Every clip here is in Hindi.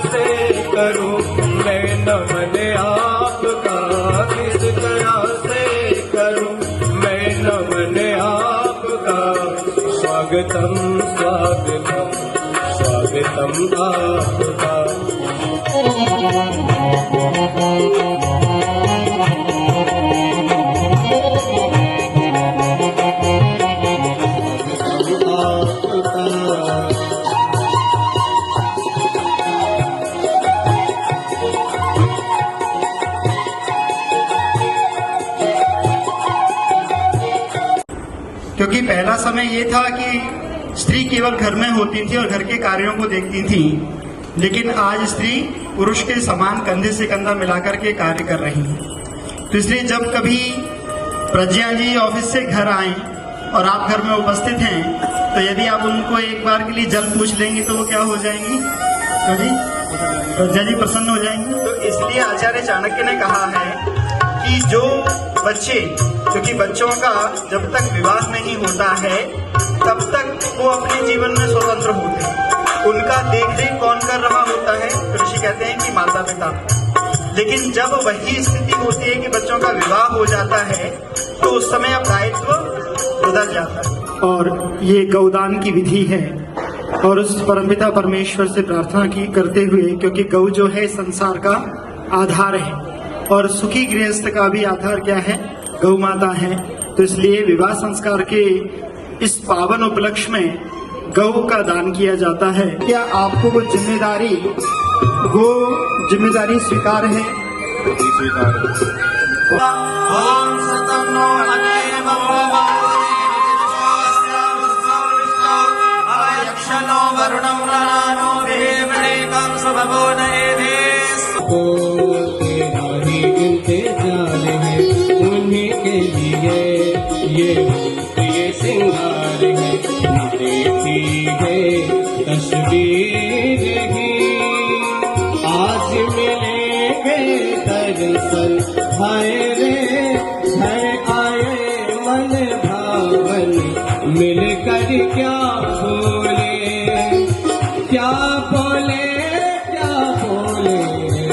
से करूं मैं नमन आपका, किस तरह से करूं मैं नमन आपका। स्वागतम स्वागतम स्वागतम आपका। क्योंकि पहला समय ये था कि स्त्री केवल घर में होती थी और घर के कार्यों को देखती थी, लेकिन आज स्त्री पुरुष के समान कंधे से कंधा मिलाकर के कार्य कर रही है। तो इसलिए जब कभी प्रज्ञा जी ऑफिस से घर आए और आप घर में उपस्थित हैं, तो यदि आप उनको एक बार के लिए जल पूछ लेंगे तो वो क्या हो जाएंगी? तो जी प्रज्ञा जी प्रसन्न हो जाएंगी। तो इसलिए आचार्य चाणक्य ने कहा है कि जो बच्चे, क्योंकि बच्चों का जब तक विवाह नहीं होता है तब तक वो अपने जीवन में स्वतंत्र होते हैं। उनका देखरेख कौन कर रहा होता है? ऋषि कहते हैं कि माता पिता। लेकिन जब वही स्थिति होती है कि बच्चों का विवाह हो जाता है तो उस समय अब दायित्व बदल जाता है। और ये गौदान की विधि है और उस परमपिता परमेश्वर से प्रार्थना की करते हुए, क्योंकि गौ जो है संसार का आधार है और सुखी गृहस्थ का भी आधार क्या है? गौ माता है। तो इसलिए विवाह संस्कार के इस पावन उपलक्ष्य में गौ का दान किया जाता है। क्या आपको वो जिम्मेदारी स्वीकार है? स्वीकार। ओम सतम नो अनेम अवयक्षनो वरुणं रणानो देवनेकं सुभगो नएधेस। उन्हीं के लिए ये सिंगार है, देखी है तस्वीर ही। आज मिलेंगे दर्शन, हाय रे घर आए मन भावन, मिलकर क्या बोले क्या बोले क्या बोले,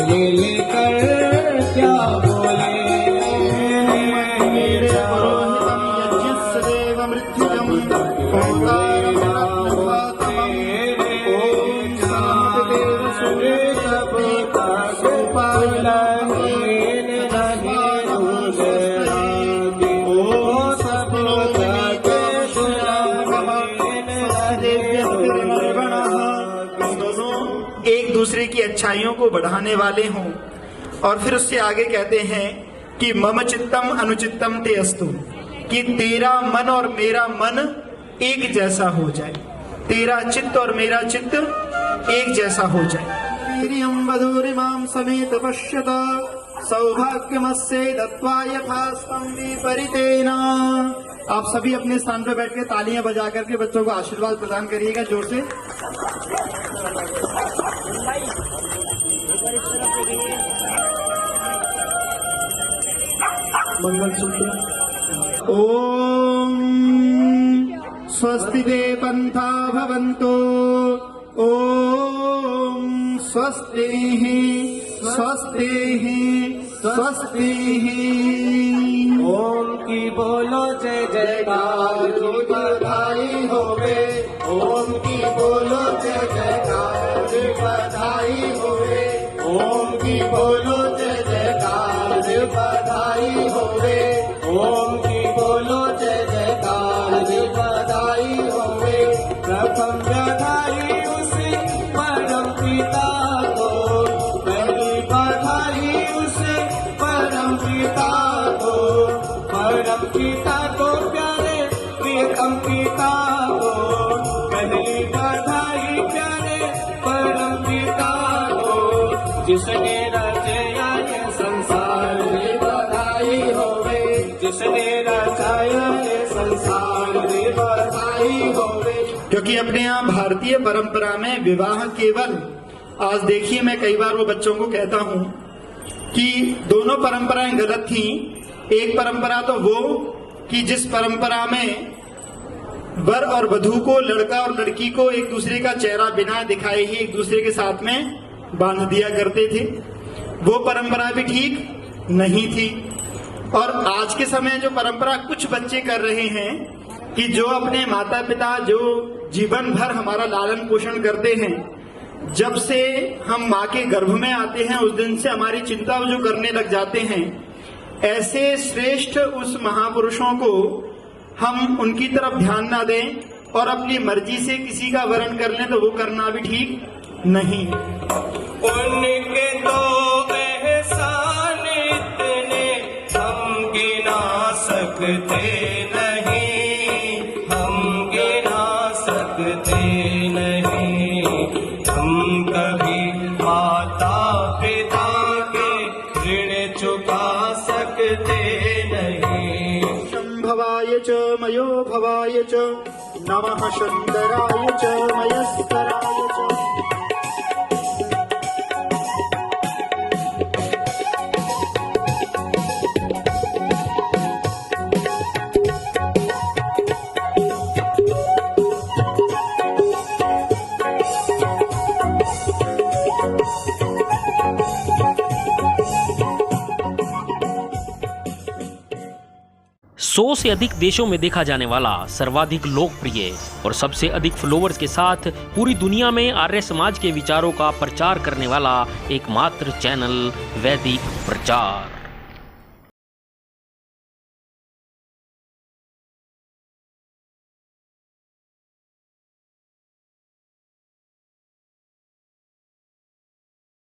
मिलकर क्या बोले। एक दूसरे की अच्छाइयों को बढ़ाने वाले हों। और फिर उससे आगे कहते हैं कि मम चित्तम अनुचित्तम ते अस्तु, कि तेरा मन और मेरा मन एक जैसा हो जाए, तेरा चित्त और मेरा चित्त एक जैसा हो जाए। वधूरिमां समेत पश्यत सौभाग्यमस्ये दत्वा यथास्तं विपरीतेन। आप सभी अपने स्थान पर बैठ के तालियां बजा करके बच्चों को आशीर्वाद प्रदान करिएगा जोर से। मंगलसूत्र। ओम स्वस्ति ते पंथा भवन्तु। ओम स्वस्ति स्वस्ति स्वस्ति। ओम की बोलो जय जयकार, जो बधाई होवे। ओम की बोलो जय जयकार, बधाई होवे। ओम की बोलो जय जयकार, बधाई होवे। ओम की बोलो जय जयकार, बधाई होवे। प्रथम बधाई उसे परम पिता को, पहली बधाई उसे परम पिता को, परम पिता को प्यारे प्रियतम पिता को। पहली बधाई प्यारे परम पिता को, जिसने रचाया ये संसार, बधाई होवे। जिसने रचाया ये संसार, बधाई होवे। क्योंकि अपने यहाँ भारतीय परंपरा में विवाह केवल, आज देखिए मैं कई बार वो बच्चों को कहता हूँ कि दोनों परंपराएं गलत थी। एक परंपरा तो वो कि जिस परंपरा में वर और वधू को, लड़का और लड़की को एक दूसरे का चेहरा बिना दिखाए ही एक दूसरे के साथ में बांध दिया करते थे, वो परंपरा भी ठीक नहीं थी। और आज के समय जो परंपरा कुछ बच्चे कर रहे हैं कि जो अपने माता पिता जो जीवन भर हमारा लालन पोषण करते हैं, जब से हम माँ के गर्भ में आते हैं उस दिन से हमारी चिंता जो करने लग जाते हैं, ऐसे श्रेष्ठ उस महापुरुषों को हम उनकी तरफ ध्यान ना दें और अपनी मर्जी से किसी का वरण कर लें तो वो करना भी ठीक नहीं। उनके तो एहसान इतने हम गिना सकते नहीं, हम गिना सकते नहीं। हम कभी माता पिता के ऋण चुका सकते नहीं। शंभवाय च मयो भवाय च नमः शंकराय च मयस्कराय च। सौ से अधिक देशों में देखा जाने वाला सर्वाधिक लोकप्रिय और सबसे अधिक फॉलोअर्स के साथ पूरी दुनिया में आर्य समाज के विचारों का प्रचार करने वाला एकमात्र चैनल वैदिक प्रचार।